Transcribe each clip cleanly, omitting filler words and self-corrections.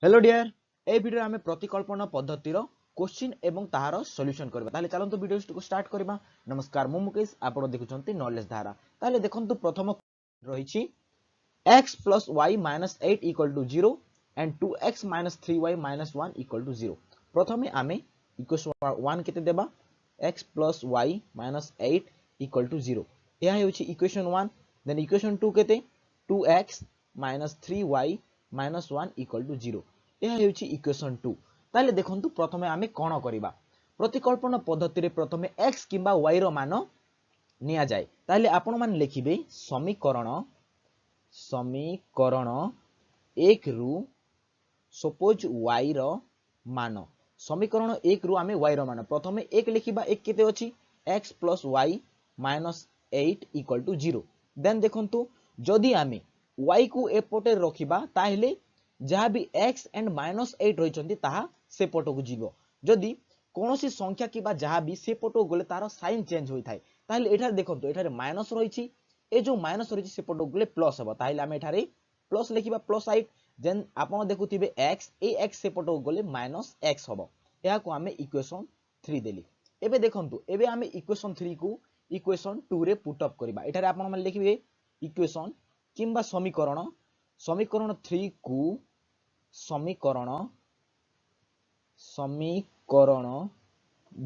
Hello dear ए video आमे प्रतिकल्पन पद्धतिर question एवं ताहार सॉल्यूशन करबा ताले चलंतु वीडियो को स्टार्ट करबा। नमस्कार मु मुकेश आपण देखुचंती नॉलेज धारा। ताले देखंतु प्रथम रहिछि x + y - 8 = 0 and 2x - 3y - 1 = 0। प्रथमे आमे इक्वेशन 1 केते देबा x + y - 8 = 0। या हेउछि इक्वेशन 1। देन इक्वेशन 2 केते 2x - 3y - 1 = 0। यह हेउछि इक्वेशन 2। ताले देखंतु प्रथमे आमे कोन करिबा प्रतिकल्पन पद्धति रे प्रथमे x किबा y रो मान निया जाय। ताले आपण मान लिखिबे समीकरण 1 रु सपोज y रो मान। समीकरण 1 रु आमे y रो मान प्रथमे 1 लिखिबा। 1 केते अछि x + y - 8 = 0। देन देखंतु जदि आमे y को एपोटे रखिबा ताहेले जहाँ भी x एंड -8 रही ताहा से पटो को जीवो। जदि कोनोसी संख्या किबा जहाँ भी से पटो गले तार साइन चेंज होई थाए ताहेले एठारे देखंतु एठारे माइनस रहिछि। ए जो माइनस रहिछि से पटो गले प्लस हबो ताहेले आमे एठारे प्लस लिखिबा +8। देन आपण देखुथिबे x ए x से पटो गले -x हबो। एहा को आमे इक्वेशन 3 देली। एबे देखंतु एबे आमे इक्वेशन 3 को इक्वेशन 2 रे पुट अप करबा। एठारे आपण माने लिखिबे इक्वेशन किंबा समीकरण 3 को समीकरण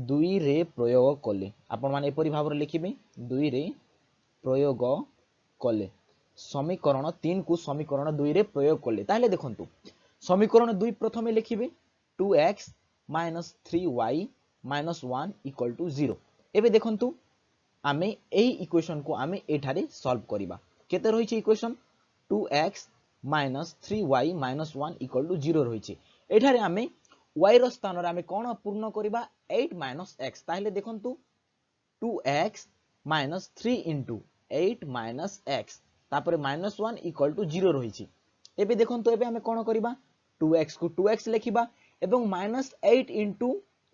2 रे प्रयोग कले आपण माने एपरि भाव लिखिबे 2 रे प्रयोग कले। समीकरण 3 को समीकरण 2 रे प्रयोग कले ताले देखंतु समीकरण 2 प्रथमे लिखिबे 2x - 3y - 1 = 0। एबे देखंतु आमे एही इक्वेशन को आमे एठारे सॉल्व करिबा। केते रहिछि इक्वेशन 2x - 3y - 1 = 0 रहिछि। एठारे आमे y रो स्थान रे आमे कोन पूर्ण करिबा 8 - x। ताहेले देखंतु 2x - 3 * 8 - x तापरे -1 = 0 रहिछि। एबे देखंतु एबे आमे कोन करिबा 2x को 2x लिखिबा एवं -8 *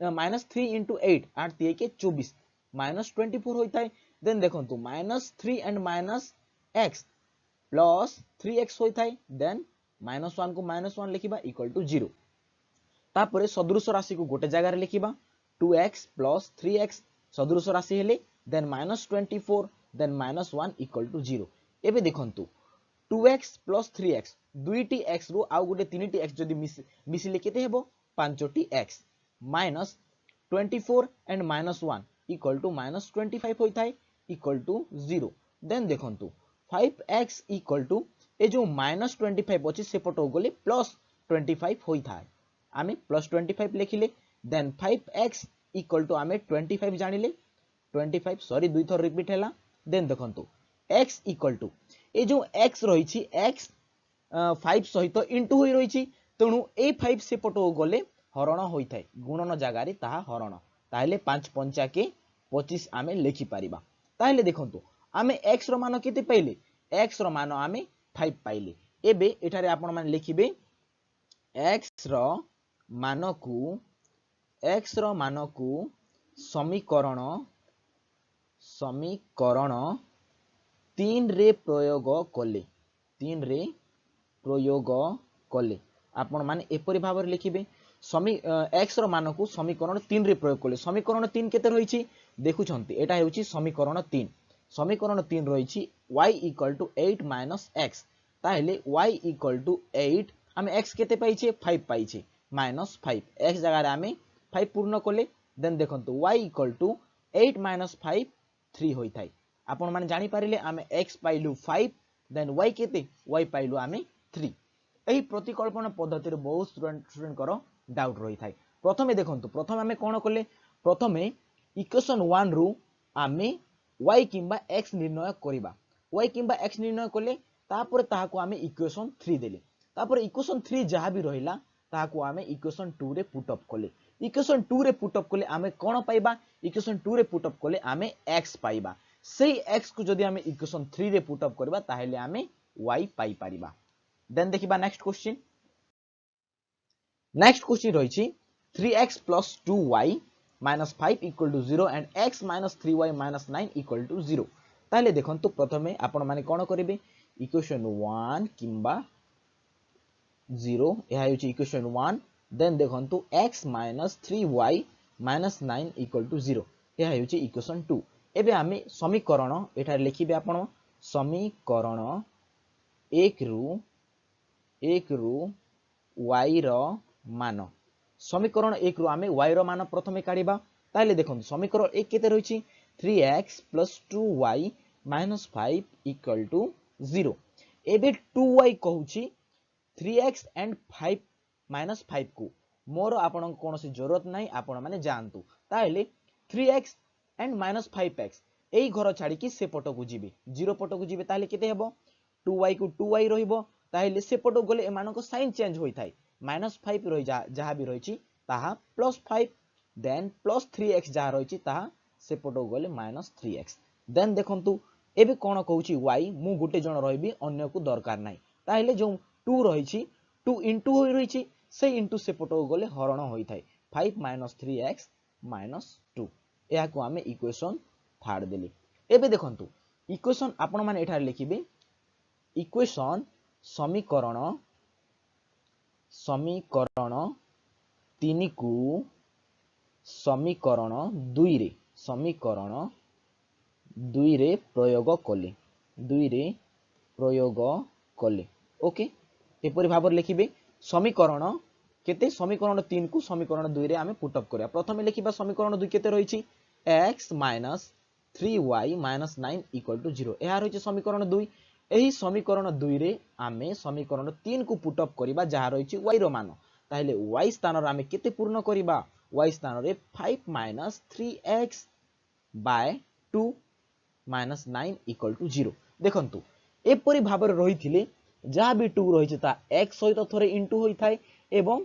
-3 * 8 8 3 के 24 -24 होई थाए। देन देखंतु -3 एंड -x प्लस 3x होई थाए। देन -1 को -1 लिखिबा = 0। तापरे सदृश राशि को गोटे जगह रे लिखिबा 2x + 3x सदृश राशि हेले देन -24 देन -1 = 0। एबे देखंतु 2x + 3x दुईटी x रो आउ गोटे तीनटी x जदि मिसिले केते हेबो 5टी x -24 एंड -1 = -25 होई थाए = 0। देन देखंतु 5x = ए जो -25 अछि से पटो गले +25 होई थाए। आमे +25 लिखिले देन 5x = आमे 25 जानिले 25 सॉरी दुई थर रिपीट हैला। देन देखंतु x = ए जो x रहिछि x 5 सहित इंटू होई रहिछि तेणु ए 5 से पटो गले हरण होई थाए गुणन जगह रे ताहा हरण ताहेले 5 5 के 25 आमे लिखि परिबा। ताहेले देखंतु आमे x रो मान केते पाइले x रो मान आमे 5 पाइले। एबे एठारे आपण मान लिखिबे x रो मान को समीकरण 3 रे प्रयोग कले आपण माने एपरि भाव रे लिखिबे x रो मान को समीकरण 3 रे प्रयोग कले। समीकरण 3 केते रहिछि देखुछंती एटा हेउछि समीकरण 3। समीकरण 3 रहिछि y = 8 - x ताहेले y = 8 आमे x केते पाइछे 5 पाइछे -5 x जगह रे आमे 5 पूर्ण कले। देन देखंतु y = 8 - 5 3 होई थाए। आपण माने जानि पारिले आमे x पाइलु 5 देन y केते y पाइलु आमे 3। एही प्रतिकल्पन पद्धति रे बहुत स्टूडेंट करो डाउट रही थाए। प्रथमे देखंतु प्रथमे आमे कोन कले प्रथमे इक्वेशन 1 रु आमे y किंबा x निर्णय करिबा। y किंबा x निर्णय कले तापर ताहाको आमे इक्वेशन 3 देले। तापर इक्वेशन 3 जहाँ भी रहिला ताहाको आमे इक्वेशन 2 रे पुट अप कले। इक्वेशन 2 रे पुट अप कले आमे कोन पाइबा इक्वेशन 2 रे पुट अप कले आमे x पाइबा। सेही x को जदि आमे इक्वेशन 3 रे पुट अप करबा ताहेले आमे y पाइ पारिबा। देन देखिबा नेक्स्ट क्वेश्चन। नेक्स्ट क्वेश्चन रहिछि 3x + 2y - 5 = 0 and x - 3y - 9 = 0। ताहेले देखंतु प्रथमे आपण माने कोन करिवे इक्वेशन 1 किंबा 0 यह होची इक्वेशन 1 देन देखंतु x - 3y - 9 = 0 यह होची इक्वेशन 2 एबे आमे समीकरण एठार लिखिबे आपण समीकरण 1 रु y रो मान समीकरण 1 रु आमे y रो मान प्रथमे काढिबा ताले देखंतु समीकरण 1 केते रहिछि 3x + 2y - 5 = 0 एबे 2y कहूछि 3x and 5 minus 5 को मोर आपण कोन से जरूरत नाही आपण माने जानतु ताले 3x and minus 5x एई घर छाडी कि से पटो को जीबे 0 पटो को जीबे ताले केते हेबो 2y को 2y रहिबो ताले से पटो गले ए मानको साइन चेंज होई थाई -5 रहि जहा भी रहिछि ताहा +5 देन +3x जहा रहिछि ताहा से पटो गले -3x देन देखंतु एबे कोन कहूछि y मु गुटे जण रहिबी अन्य को दरकार नाही ताले जो 2 रहिछि 2 इंटू होई रहिछि से इंटू से पटो गले हरण होई थाई 5 - 3x - 2 एहा को आमे इक्वेशन थर्ड देली एबे देखंतु इक्वेशन आपण माने एठार लिखिबे इक्वेशन समीकरण 3 को समीकरण 2 रे प्रयोग कले ओके एपरि भाबर लिखिबे समीकरण केते समीकरण 3 को समीकरण 2 रे आमे पुट अप करिया प्रथमे लिखिबा समीकरण 2 केते रहिछि x - 3y - 9 = 0 एहा रहिछि समीकरण 2 एही समीकरण 2 रे आमे समीकरण 3 को पुट अप करिबा जहा रहिछि y रो मान ताहेले y स्थान रे आमे केते पूर्ण करिबा y स्थान रे 5 - 3x / 2 - 9 = 0 देखंतु एपरि भाबर रहिथिले जहा भी 2 रहिछि ता x सहित थरे इंटू होई थाए एवं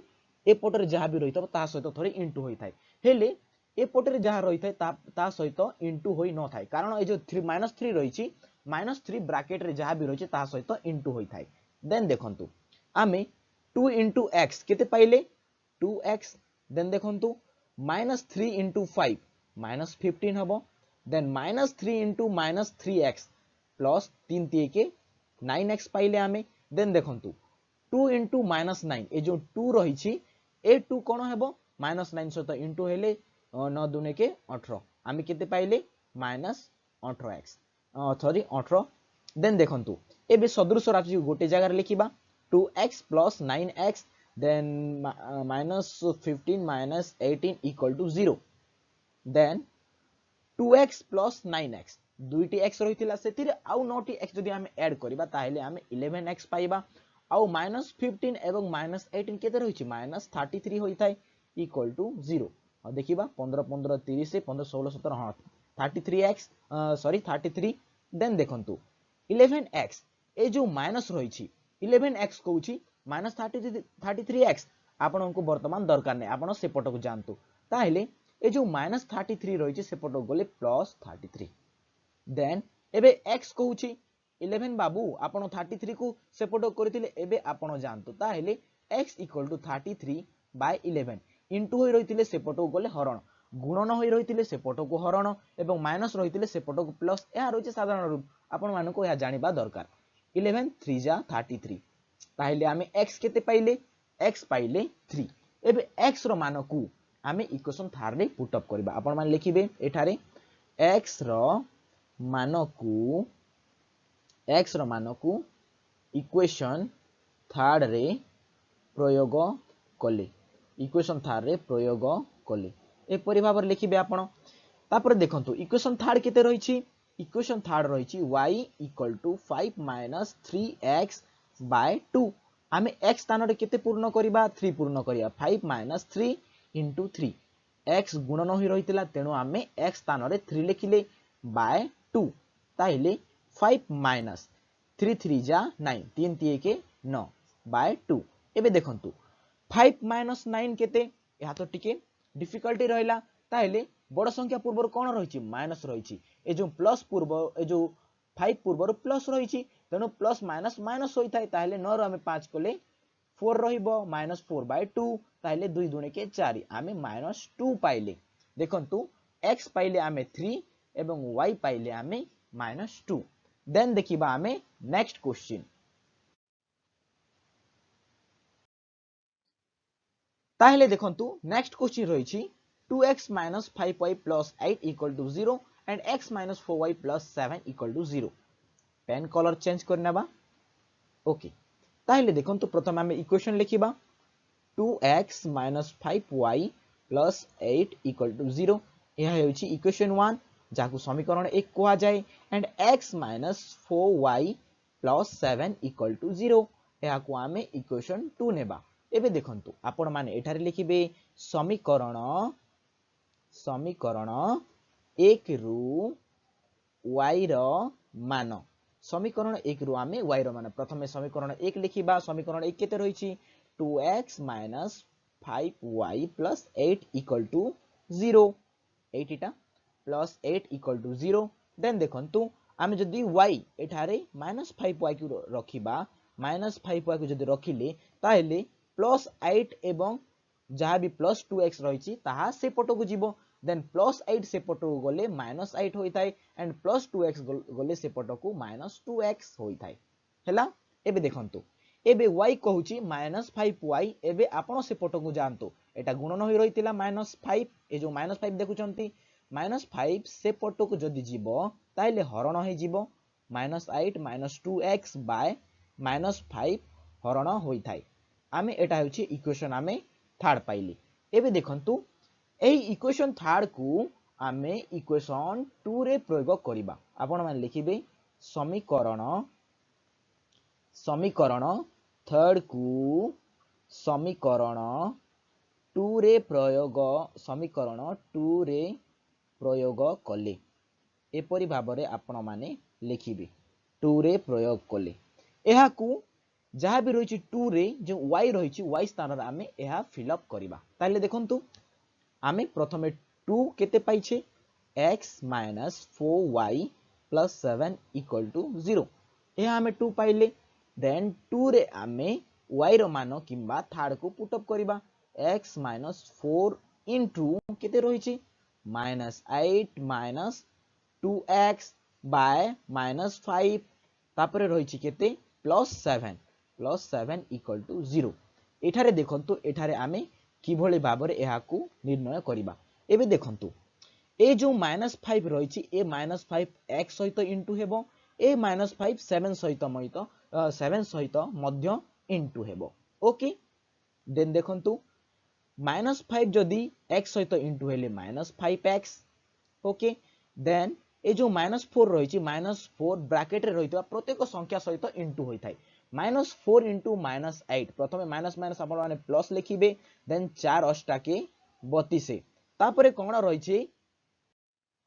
एपटरे जहा भी रहितो ता सहित थरे इंटू होई थाए हेले एपटरे जहा रहि थाए ता सहित इंटू होई न थाए कारण ए जो 3 -3 रहिछि -3 ब्रैकेट रे जहा भी रहिछि ता सहित इंटू होई थाए देन देखंतु आमे 2 * x केते पाइले 2x देन देखंतु -3 * 5 -15 हबो देन -3 * -3x प्लस 3 3 के 9x पाइले आमे देन देखंतु 2 * -9 ए जो 2 रहिछि ए 2 कोन हेबो -9 सहित इंटू हेले 9 2 के 18 आमे केते पाइले -18x सॉरी 18 देन देखंतु एबे सदृश राशि गोटे जगह रे लिखिबा 2x + 9x then -15 - 18 = 0 then 2x + 9x दुईटी x रहिथिला सेतिरे आउ 9टी x जदि हम ऐड करिबा ताहेले हम 11x पाइबा आउ -15 एवं -18 केते रहिछि -33 होई थाए = 0 देखिबा 15 15 30 15 16 17 हां 33x सॉरी 33 देन देखंतु 11x ए जो माइनस रहिछि 11x कहूछि -33x आपनको वर्तमान दरकार नै आपण से पटक जानतु ताहेले ए जो -33 रहिछि से पटक गले +33 देन एबे x कहूछि 11 बाबू आपण 33 को से पटक करथिले एबे आपण जानतु ताहेले x = 33/11 इंटू होई रहिथिले से पटक गले हरण गुणन होई रहिथिले से पटक हरण एवं माइनस रहिथिले से पटक प्लस या रहिछि साधारण रूप आपण मानको या जानिबा दरकार 11 3 जा 33 ताहेले आमे x केते पाइले x पाइले 3 एबे x रो मान को आमे इक्वेशन थर्ड रे पुट अप करबा आपण मान लिखिबे एठारे x रो मान को इक्वेशन थर्ड रे प्रयोग कले ए परि भाबर लिखिबे आपण तापर देखंतु इक्वेशन थर्ड केते रहिछि इक्वेशन थर्ड रहिछि y = 5 - 3x/2 आमे x स्थान रे केते पूर्ण करिबा 3 पूर्ण करिया 5 - 3 * 3 x गुणन होई रहितला तेनु आमे x स्थान रे 3 लिखिले बाय 2 ताइले 5 - 3 3 जा 9 3 3 के 9 बाय 2 एबे देखंतु 5 - 9 केते या तो टिके डिफिकल्टी रहला ताइले बड़ संख्या पूर्व कोन रहिछि माइनस रहिछि ए जो प्लस पूर्व ए जो 5 पूर्व प्लस रहिछि तेनु प्लस माइनस माइनस होई थाइ ताइले 9 रो आमे 5 कोले 4 रहिबो -4/2 ताइले 2 2 के 4 आमे -2 पाइले देखंतु x पाइले आमे 3 एवं y पाइले आमे -2 देन देखिबा आमे नेक्स्ट क्वेश्चन ताहेले देखंतु नेक्स्ट क्वेश्चन रहिछि 2x minus 5y plus 8 equal to 0 and x minus 4y plus 7 equal to 0 pen colour change करनेबा ओके ताहेले देखंतु प्रथम आमे इक्वेशन लिखिबा 2x minus 5y plus 8 equal to 0 यह हेउछि इक्वेशन 1 जाकु समीकरण 1 कोआ जाय and x minus 4y plus 7 equal to 0 यह को आमे इक्वेशन 2 नेबा एबे देखंतु आपण माने एठारे लिखिबे समीकरण समीकरण 1 रु y रो मान समीकरण 1 रु आमे y रो मान प्रथमे समीकरण 1 लिखिबा समीकरण 1 केते रहिछि 2x minus 5y plus 8 equal to 0 8 इटा plus 8 equal to 0 देन देखंतु आमे जदी y एठारे -5y को रखिबा -5y को जदी रखिले ताहेले +8 एवं जहाँ भी +2x रही ताहा से पटो को जीवो देन +8 से पटो को गले -8 होई थाए एंड +2x गले से पटो को -2x होई थाए हैला एबे देखंतु एबे y कहूची -5y एबे आपण से पटो को जानतो एटा गुणन होई रहितिला -5 ए जो -5 देखुचंती -5 से पटो को जदी जीवो ताइले हरण होई जीवो -8 -2x बाय -5 हरण होई थाए आमे एटा होची इक्वेशन आमे थर्ड पाइली एबे देखंतु एही इक्वेशन थर्ड को आमे इक्वेशन 2 रे प्रयोग करिबा आपण माने लिखिबे समीकरण समीकरण थर्ड को समीकरण 2 रे प्रयोग समीकरण 2 रे प्रयोग कले एपरि भाबरे आपण माने लिखिबे 2 रे प्रयोग कले एहा को जहाँ भी रही 2 रे जो y रही y स्थान रे आमे एहा फिल अप करिबा ताले देखंतु आमे प्रथमे 2 केते पाइछे x minus 4y plus 7 equal to 0 एहा आमे 2 पाइले देन 2 रे आमे y रो मान किंबा थर्ड को पुट अप करिबा x minus 4 into केते रही -8 minus 2x by -5 तापरे रही केते +7 equal to 0 एठारे देखंतु एठारे आमे किभଳି भाबरे एहा को निर्णय करिबा एबे देखंतु ए जो -5 रहिछि ए -5 x सहित इनटू हेबो ए -5 7 सहित मध्य इनटू हेबो ओके देन देखंतु -5 जदी x सहित इनटू हेले -5x ओके देन ए जो -4 रहिछि -4 ब्रैकेट रे रहितबा प्रत्येक संख्या सहित इनटू होई थाय -4 into -8 प्रथमे माइनस माइनस आपण माने प्लस लिखिबे देन 4 अष्टा के 32 तापरे कोन रहिछि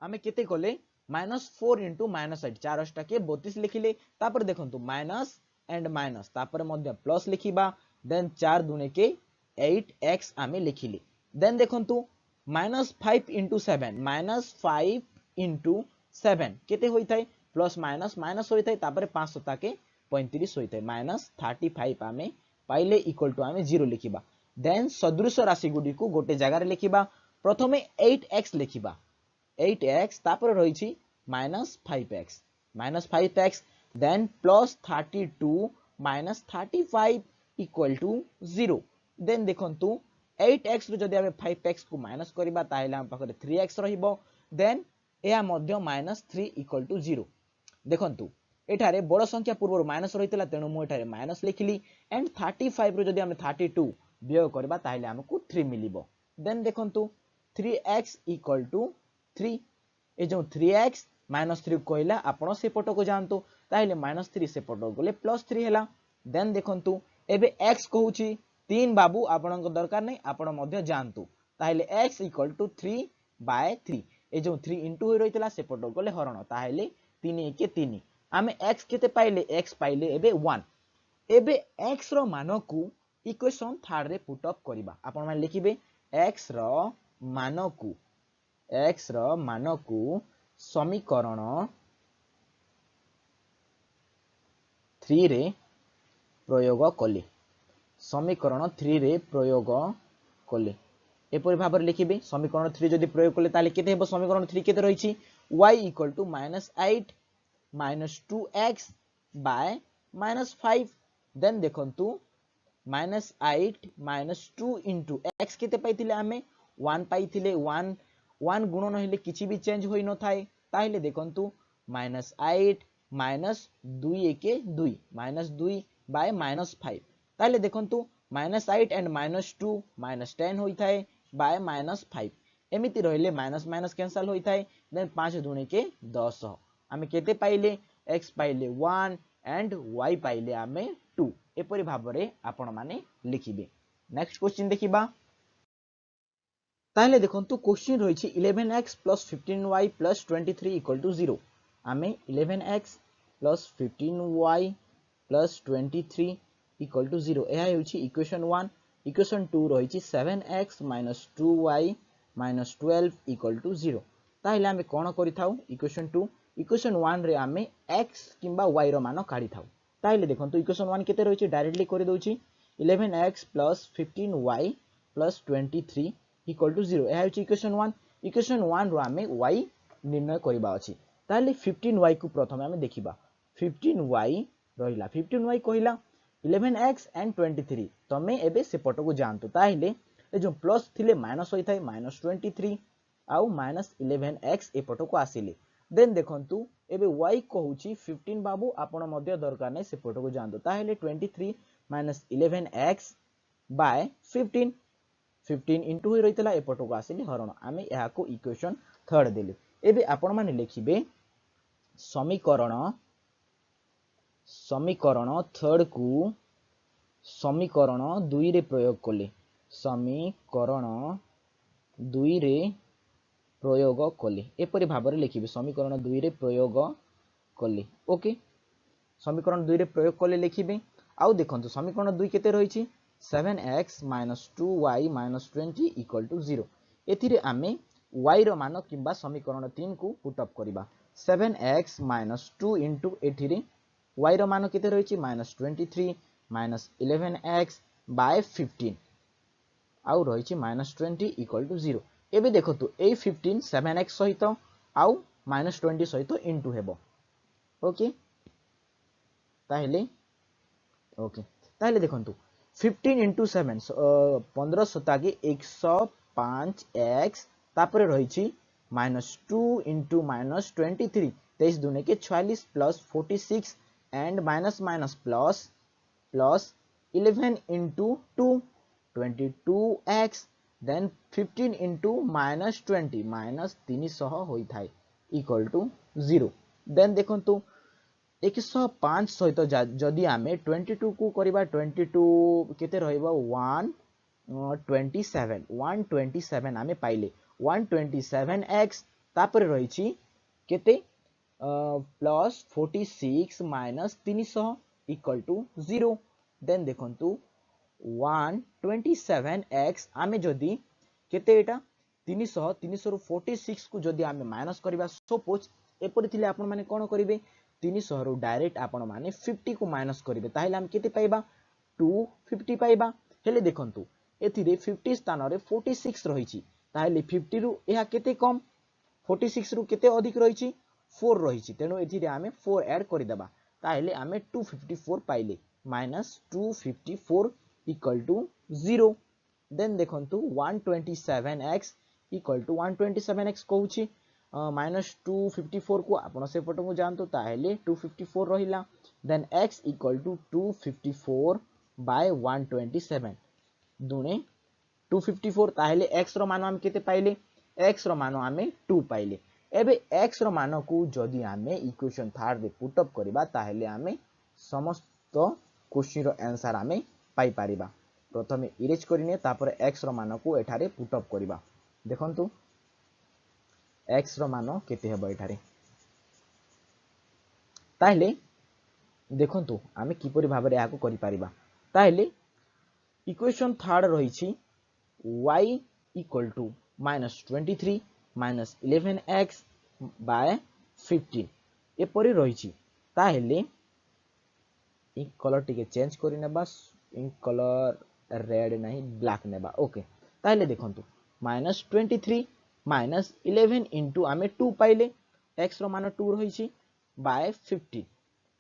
आमे केते कोले -4 into -8 4 अष्टा के 32 लिखिले तापरे देखंतु माइनस एंड माइनस तापरे मध्ये प्लस लिखिबा देन 4 दुने के 8x आमे लिखिले देन देखंतु -5 into 7 -5 into 7 केते होई थाय प्लस माइनस माइनस होई थाय तापरे 5 सता के 35 होई थाय -35 आमे पाइले इक्वल टू आमे 0 लिखिबा देन सदृश राशि गुडी को गोटे जगह रे लिखिबा प्रथमे 8x लिखिबा 8x तापर रहिछि -5x then +32 -35 equal to 0 then देखंतु 8x रो जदी आमे 5x को माइनस करिबा ताहेले हम पाखरे 3x रहिबो देन एया मध्य -3 इक्वल टू 0 देखंतु एठारे बड़ संख्या पूर्व माइनस रहितला तेनु मु एठारे माइनस लिखिली एंड 35 रो जदी आमे 32 वियोग करबा ताहेले हमकु 3 मिलिबो देन देखंतु 3x इक्वल टू 3 ए जो 3x -3 कहला आपण से पटो को जानतो ताहेले -3 से पटो गले +3 हैला देन देखंतु एबे x कहूची 3 बाबू आपण को दरकार नै आपण मध्य जानतो ताहेले x इक्वल टू 3/3 ए जो 3 इनटू होई रहितला से पटो गले हरण ताहेले 3 1 3 आमे x केते पाइले x पाइले एबे 1 एबे x रो मान को इक्वेशन थर्ड रे पुट अप करिबा आपण मान लिखिबे x रो मान को समीकरण 3 रे प्रयोग कले समीकरण 3 रे प्रयोग कले एपरि भाबर लिखिबे समीकरण 3 जदी प्रयोग कले ताले केते हेबो समीकरण 3 केते रहिछि y equal to -8 -2x by -5 then देखंतु -8 -2 इंटू x केते पाइथिले आमे 1 पाइथिले 1 गुणन हेले किछि भी चेंज होई न थाए ताहिले देखंतु -8 -2 एके 2 -2 बाय -5 ताहिले देखंतु -8 एंड -2 -10 होई थाए बाय -5 एमिति रहिले माइनस माइनस कैंसल होई थाए देन 5 दुणे के 10 आमे केते पाइले x पाइले 1 एंड y पाइले आमे 2 एपरि भाबरे आपण माने लिखिबे। नेक्स्ट क्वेश्चन देखिबा ताहले देखंतु क्वेश्चन रहिछि 11x + 15y + 23 = 0 आमे 11x + 15y + 23 = 0 एहा हेउछि इक्वेशन 1 इक्वेशन 2 रहिछि 7x - 2y - 12 = 0 ताहले आमे कोन करि थाउ इक्वेशन 2 इक्वेशन 1 रे आमे x किंबा y रो मान काढी थाउ ताहले देखंतु इक्वेशन 1 केते रहिछि डायरेक्टली करि दोछि 11x + 15y + 23 = 0 एहा हेउछि इक्वेशन 1 रो आमे y निर्णय करिबा अछि ताहले 15y को प्रथम आमे देखिबा 15y रहिला 15y कहिला 11x एंड 23 तमे एबे से पटको जानतो ताहिले ए जो प्लस थिले माइनस होई थाए -23 आउ -11x ए पटको आसीले देन देखंतु एबे y कहूची 15 बाबू आपण मध्य दरकार नै से पटको जानतो ताहिले 23 - 11x बाय 15 15 इंटू होई रहितला ए पटको आसीले हरण आमे एहा को इक्वेशन 3 देले एबे आपण माने लिखिबे समीकरण 3 को समीकरण 2 रे प्रयोग कले समीकरण 2 रे प्रयोग कले एपरि भाबरे लिखिबे समीकरण 2 रे प्रयोग कले ओके समीकरण 2 रे प्रयोग कले लिखिबे आउ देखंतु समीकरण 2 केते रहिछि 7x - 2y - 20 = 0 एथिरे आमे y रो मान किंबा समीकरण 3 को पुट अप करिबा 7x - 2 इंटू एथिरे y रो मान केते रहिछि -23 - 11x बाय 15 आउ रहिछि -20 = 0 एबे देखतो ए 15 7x सहित आउ -20 सहित इंटू हेबो ओके ताहेले देखंतु 15 इंटू 7 15 सतागे 105x तापरे रहिछि -2 इंटू -23 23 दुने के 46 plus 46 and minus minus plus 11 into 2 22x then 15 into -20 -300 होई थाए इक्वल टू 0 देन देखंतु 105 सहित जदि आमे 22 को करिबा 22 केते रहइबो 127 आमे पाइले 127x तापर रहिछि केते plus 46 minus 300 equal to 0 then देखंतु 127x आमे जदि केते एटा 300 रो 46 को जदि आमे माइनस करिबा सपोज एपरि थिले आपण माने कोन करिवे 300 रो डायरेक्ट आपण माने 50 को माइनस करिवे ताहिले हम केते पाइबा 250 पाइबा हेले देखंतु एथिरे 50 स्थान रे 46 रहिछि ताहिले 50 रु एहा केते कम 46 रु केते अधिक रहिछि 4 रहिछि तेनो एथिरे आमे 4 ऐड करि देबा ताहिले आमे 254 पाइले -254 इक्वल टू 0 देन देखंतु 127x इक्वल टू 127x कहूछि -254 को आपण से पटो जानतो ताहेले 254 रहिला then x equal to 254 by 127 दुने 254 ताहेले x रो मान हम केते पाइले x रो मान आमे 2 पाइले एबे x रो मान को जदि आमे इक्वेशन 3 रे पुट अप करिबा ताहेले आमे समस्त क्वेश्चन रो आंसर आमे पाई पारिबा प्रथमे इरेज करिने तापर x रो मान को एठारे पुट अप करिबा देखंतु x रो मान केते हेबो एठारे ताहेले देखंतु आमे किपरि भाबरे याको करि पारिबा ताहेले इक्वेशन 3 रहिछि y equal to -23 -11x by 15 एपरि रहिछि ताहेले इन कलर टिके चेंज करि नेबा इन कलर रेड नहीं ब्लैक नेबा ओके ताहेले देखंतु -23 -11 इंटू आमे 2 पाइले x रो मान 2 रहिछि बाय 15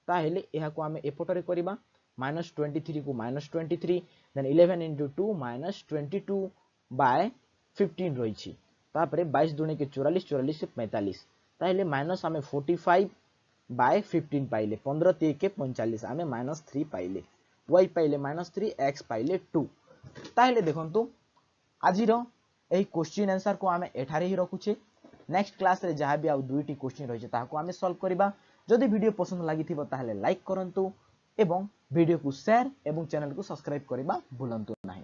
ताहेले एहा को आमे एपटरे करिबा -23 को -23 देन 11 into 2 -22 बाय 15 रही तापर 22 दुणे के 44 44 से 45 ताहले माइनस आमे 45 बाय 15 पाइले 15 3 के 45 आमे -3 पाइले y पाइले -3 x पाइले 2 ताहले देखंतु आजिर एही क्वेश्चन आंसर को आमे एठारे ही रखुछे नेक्स्ट क्लास रे जहाँ भी आ दुईटी क्वेश्चन रही ताहाको आमे सॉल्व करिबा जदि वीडियो पसंद लागिथिबो ताहले लाइक करंतु एवं वीडियो को शेयर एवं चैनल को सब्सक्राइब करिबा भूलंतु नाही।